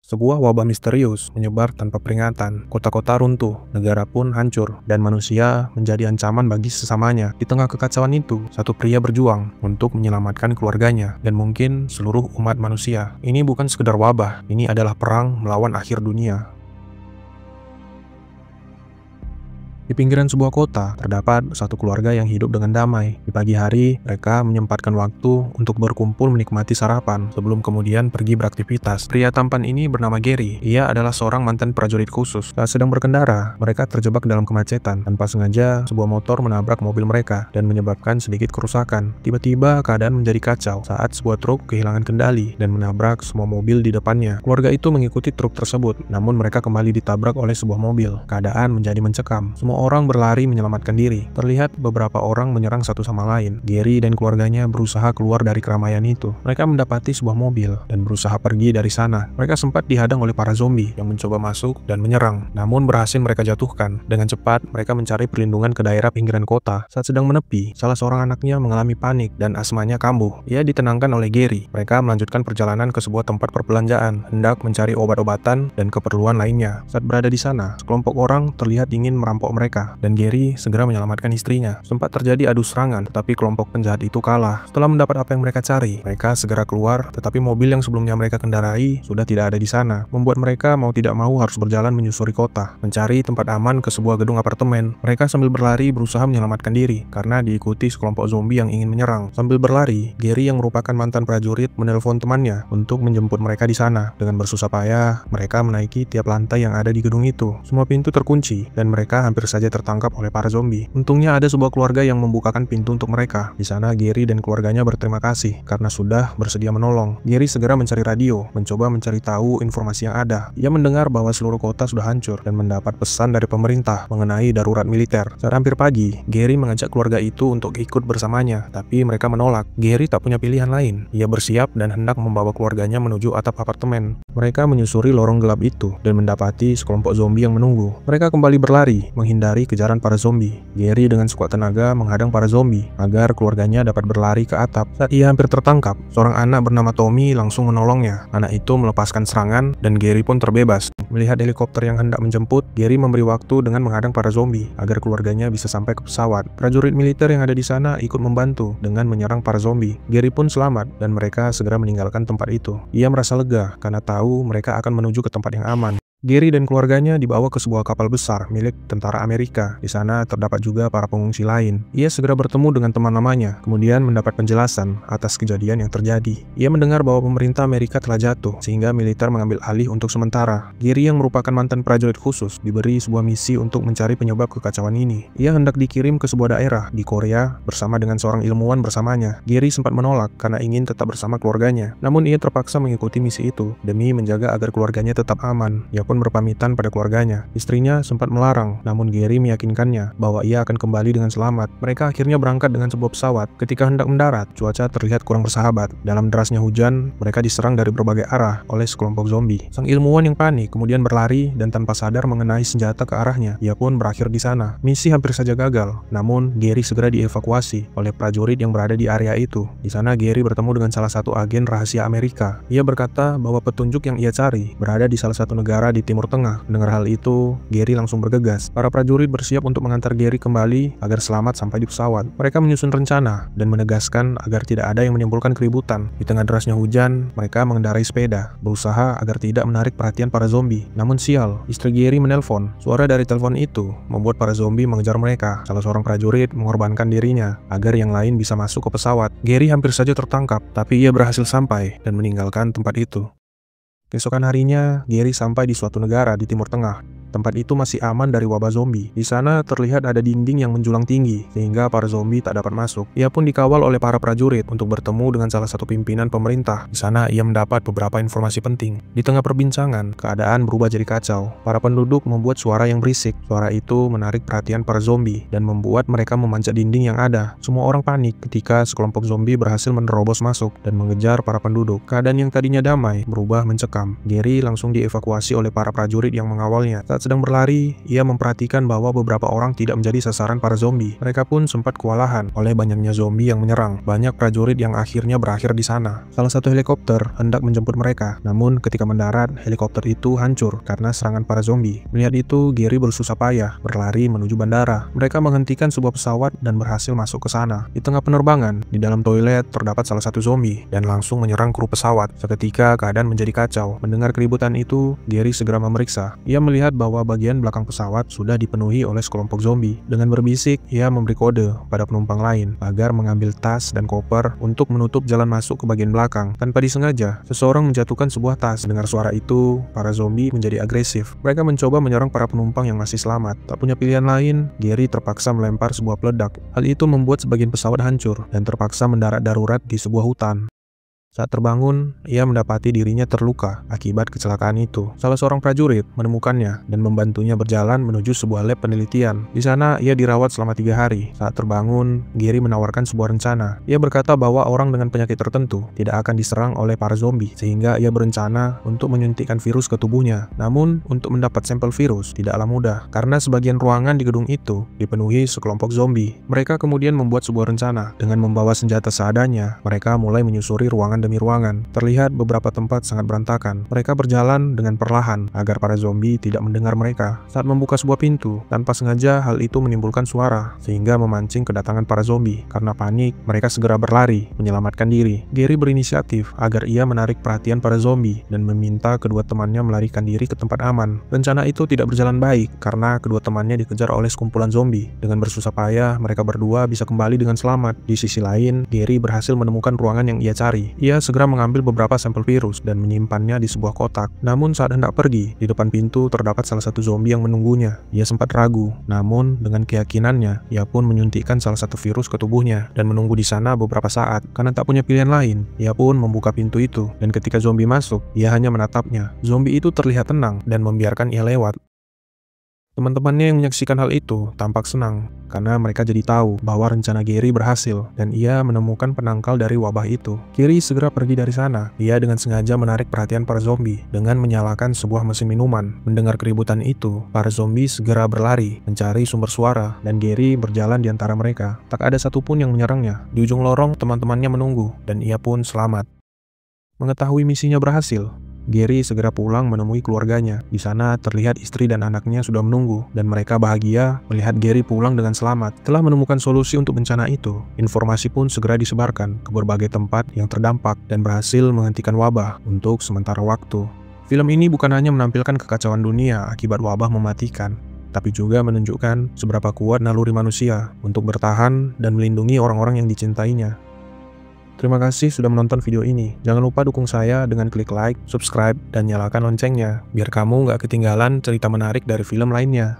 Sebuah wabah misterius menyebar tanpa peringatan. Kota-kota runtuh, negara pun hancur, dan manusia menjadi ancaman bagi sesamanya. Di tengah kekacauan itu, satu pria berjuang untuk menyelamatkan keluarganya dan mungkin seluruh umat manusia. Ini bukan sekedar wabah, ini adalah perang melawan akhir dunia. Di pinggiran sebuah kota, terdapat satu keluarga yang hidup dengan damai. Di pagi hari, mereka menyempatkan waktu untuk berkumpul menikmati sarapan, sebelum kemudian pergi beraktivitas. Pria tampan ini bernama Gary. Ia adalah seorang mantan prajurit khusus. Saat sedang berkendara, mereka terjebak dalam kemacetan. Tanpa sengaja, sebuah motor menabrak mobil mereka dan menyebabkan sedikit kerusakan. Tiba-tiba, keadaan menjadi kacau saat sebuah truk kehilangan kendali dan menabrak semua mobil di depannya. Keluarga itu mengikuti truk tersebut, namun mereka kembali ditabrak oleh sebuah mobil. Keadaan menjadi mencekam. Semua orang berlari menyelamatkan diri. Terlihat beberapa orang menyerang satu sama lain. Gary dan keluarganya berusaha keluar dari keramaian itu. Mereka mendapati sebuah mobil dan berusaha pergi dari sana. Mereka sempat dihadang oleh para zombie yang mencoba masuk dan menyerang. Namun berhasil mereka jatuhkan. Dengan cepat, mereka mencari perlindungan ke daerah pinggiran kota. Saat sedang menepi, salah seorang anaknya mengalami panik dan asmanya kambuh. Ia ditenangkan oleh Gary. Mereka melanjutkan perjalanan ke sebuah tempat perbelanjaan, hendak mencari obat-obatan dan keperluan lainnya. Saat berada di sana, sekelompok orang terlihat ingin merampok mereka, dan Gary segera menyelamatkan istrinya. Sempat terjadi adu serangan, tetapi kelompok penjahat itu kalah. Setelah mendapat apa yang mereka cari, mereka segera keluar, tetapi mobil yang sebelumnya mereka kendarai sudah tidak ada di sana, membuat mereka mau tidak mau harus berjalan menyusuri kota, mencari tempat aman ke sebuah gedung apartemen. Mereka sambil berlari berusaha menyelamatkan diri, karena diikuti sekelompok zombie yang ingin menyerang. Sambil berlari, Gary yang merupakan mantan prajurit menelpon temannya untuk menjemput mereka di sana. Dengan bersusah payah, mereka menaiki tiap lantai yang ada di gedung itu. Semua pintu terkunci, dan mereka hampir saja tertangkap oleh para zombie. Untungnya ada sebuah keluarga yang membukakan pintu untuk mereka. Di sana Gary dan keluarganya berterima kasih karena sudah bersedia menolong. Gary segera mencari radio, mencoba mencari tahu informasi yang ada. Ia mendengar bahwa seluruh kota sudah hancur dan mendapat pesan dari pemerintah mengenai darurat militer. Saat hampir pagi, Gary mengajak keluarga itu untuk ikut bersamanya, tapi mereka menolak. Gary tak punya pilihan lain. Ia bersiap dan hendak membawa keluarganya menuju atap apartemen. Mereka menyusuri lorong gelap itu dan mendapati sekelompok zombie yang menunggu. Mereka kembali berlari, menghindari kejaran para zombie. Gary dengan sekuat tenaga menghadang para zombie agar keluarganya dapat berlari ke atap. Saat ia hampir tertangkap, seorang anak bernama Tommy langsung menolongnya. Anak itu melepaskan serangan dan Gary pun terbebas. Melihat helikopter yang hendak menjemput, Gary memberi waktu dengan menghadang para zombie agar keluarganya bisa sampai ke pesawat. Prajurit militer yang ada di sana ikut membantu dengan menyerang para zombie. Gary pun selamat dan mereka segera meninggalkan tempat itu. Ia merasa lega karena tahu mereka akan menuju ke tempat yang aman. Gary dan keluarganya dibawa ke sebuah kapal besar milik tentara Amerika. Di sana terdapat juga para pengungsi lain. Ia segera bertemu dengan teman lamanya, kemudian mendapat penjelasan atas kejadian yang terjadi. Ia mendengar bahwa pemerintah Amerika telah jatuh, sehingga militer mengambil alih untuk sementara. Gary yang merupakan mantan prajurit khusus diberi sebuah misi untuk mencari penyebab kekacauan ini. Ia hendak dikirim ke sebuah daerah di Korea bersama dengan seorang ilmuwan bersamanya. Gary sempat menolak karena ingin tetap bersama keluarganya. Namun ia terpaksa mengikuti misi itu demi menjaga agar keluarganya tetap aman. Ia pun berpamitan pada keluarganya. Istrinya sempat melarang, namun Gary meyakinkannya bahwa ia akan kembali dengan selamat. Mereka akhirnya berangkat dengan sebuah pesawat. Ketika hendak mendarat, cuaca terlihat kurang bersahabat. Dalam derasnya hujan, mereka diserang dari berbagai arah oleh sekelompok zombie. Sang ilmuwan yang panik kemudian berlari dan tanpa sadar mengenai senjata ke arahnya. Ia pun berakhir di sana. Misi hampir saja gagal, namun Gary segera dievakuasi oleh prajurit yang berada di area itu. Di sana Gary bertemu dengan salah satu agen rahasia Amerika. Ia berkata bahwa petunjuk yang ia cari berada di salah satu negara di Timur Tengah. Mendengar hal itu, Gary langsung bergegas. Para prajurit bersiap untuk mengantar Gary kembali agar selamat sampai di pesawat. Mereka menyusun rencana dan menegaskan agar tidak ada yang menimbulkan keributan. Di tengah derasnya hujan, mereka mengendarai sepeda, berusaha agar tidak menarik perhatian para zombie. Namun sial, istri Gary menelpon. Suara dari telepon itu membuat para zombie mengejar mereka. Salah seorang prajurit mengorbankan dirinya agar yang lain bisa masuk ke pesawat. Gary hampir saja tertangkap, tapi ia berhasil sampai dan meninggalkan tempat itu. Keesokan harinya, Gary sampai di suatu negara di Timur Tengah. Tempat itu masih aman dari wabah zombie. Di sana terlihat ada dinding yang menjulang tinggi, sehingga para zombie tak dapat masuk. Ia pun dikawal oleh para prajurit untuk bertemu dengan salah satu pimpinan pemerintah. Di sana ia mendapat beberapa informasi penting. Di tengah perbincangan, keadaan berubah jadi kacau. Para penduduk membuat suara yang berisik. Suara itu menarik perhatian para zombie dan membuat mereka memanjat dinding yang ada. Semua orang panik ketika sekelompok zombie berhasil menerobos masuk dan mengejar para penduduk. Keadaan yang tadinya damai berubah mencekam. Gary langsung dievakuasi oleh para prajurit yang mengawalnya. Saat Saat sedang berlari, ia memperhatikan bahwa beberapa orang tidak menjadi sasaran para zombie. Mereka pun sempat kewalahan oleh banyaknya zombie yang menyerang. Banyak prajurit yang akhirnya berakhir di sana. Salah satu helikopter hendak menjemput mereka, namun ketika mendarat, helikopter itu hancur karena serangan para zombie. Melihat itu, Gary bersusah payah berlari menuju bandara. Mereka menghentikan sebuah pesawat dan berhasil masuk ke sana. Di tengah penerbangan, di dalam toilet terdapat salah satu zombie dan langsung menyerang kru pesawat. Seketika keadaan menjadi kacau. Mendengar keributan itu, Gary segera memeriksa. Ia melihat bahwa bagian belakang pesawat sudah dipenuhi oleh sekelompok zombie. Dengan berbisik, ia memberi kode pada penumpang lain agar mengambil tas dan koper untuk menutup jalan masuk ke bagian belakang. Tanpa disengaja, seseorang menjatuhkan sebuah tas. Dengar suara itu, para zombie menjadi agresif. Mereka mencoba menyerang para penumpang yang masih selamat. Tak punya pilihan lain, Gary terpaksa melempar sebuah peledak. Hal itu membuat sebagian pesawat hancur dan terpaksa mendarat darurat di sebuah hutan. Saat terbangun, ia mendapati dirinya terluka akibat kecelakaan itu. Salah seorang prajurit menemukannya dan membantunya berjalan menuju sebuah lab penelitian. Di sana, ia dirawat selama 3 hari. Saat terbangun, Gary menawarkan sebuah rencana. Ia berkata bahwa orang dengan penyakit tertentu tidak akan diserang oleh para zombie, sehingga ia berencana untuk menyuntikkan virus ke tubuhnya. Namun, untuk mendapat sampel virus tidaklah mudah, karena sebagian ruangan di gedung itu dipenuhi sekelompok zombie. Mereka kemudian membuat sebuah rencana. Dengan membawa senjata seadanya, mereka mulai menyusuri ruangan demi ruangan. Terlihat beberapa tempat sangat berantakan. Mereka berjalan dengan perlahan agar para zombie tidak mendengar mereka. Saat membuka sebuah pintu, tanpa sengaja hal itu menimbulkan suara sehingga memancing kedatangan para zombie. Karena panik, mereka segera berlari menyelamatkan diri. Gary berinisiatif agar ia menarik perhatian para zombie dan meminta kedua temannya melarikan diri ke tempat aman. Rencana itu tidak berjalan baik karena kedua temannya dikejar oleh sekumpulan zombie. Dengan bersusah payah, mereka berdua bisa kembali dengan selamat. Di sisi lain, Gary berhasil menemukan ruangan yang ia cari. Ia segera mengambil beberapa sampel virus dan menyimpannya di sebuah kotak. Namun saat hendak pergi, di depan pintu terdapat salah satu zombie yang menunggunya. Ia sempat ragu, namun dengan keyakinannya, ia pun menyuntikkan salah satu virus ke tubuhnya dan menunggu di sana beberapa saat. Karena tak punya pilihan lain, ia pun membuka pintu itu. Dan ketika zombie masuk, ia hanya menatapnya. Zombie itu terlihat tenang dan membiarkan ia lewat. Teman-temannya yang menyaksikan hal itu tampak senang karena mereka jadi tahu bahwa rencana Gary berhasil dan ia menemukan penangkal dari wabah itu. Gary segera pergi dari sana. Ia dengan sengaja menarik perhatian para zombie dengan menyalakan sebuah mesin minuman. Mendengar keributan itu, para zombie segera berlari mencari sumber suara dan Gary berjalan di antara mereka. Tak ada satupun yang menyerangnya. Di ujung lorong, teman-temannya menunggu dan ia pun selamat. Mengetahui misinya berhasil, Gary segera pulang menemui keluarganya. Di sana terlihat istri dan anaknya sudah menunggu, dan mereka bahagia melihat Gary pulang dengan selamat. Telah menemukan solusi untuk bencana itu, informasi pun segera disebarkan ke berbagai tempat yang terdampak dan berhasil menghentikan wabah untuk sementara waktu. Film ini bukan hanya menampilkan kekacauan dunia akibat wabah mematikan, tapi juga menunjukkan seberapa kuat naluri manusia untuk bertahan dan melindungi orang-orang yang dicintainya. Terima kasih sudah menonton video ini. Jangan lupa dukung saya dengan klik like, subscribe, dan nyalakan loncengnya, biar kamu nggak ketinggalan cerita menarik dari film lainnya.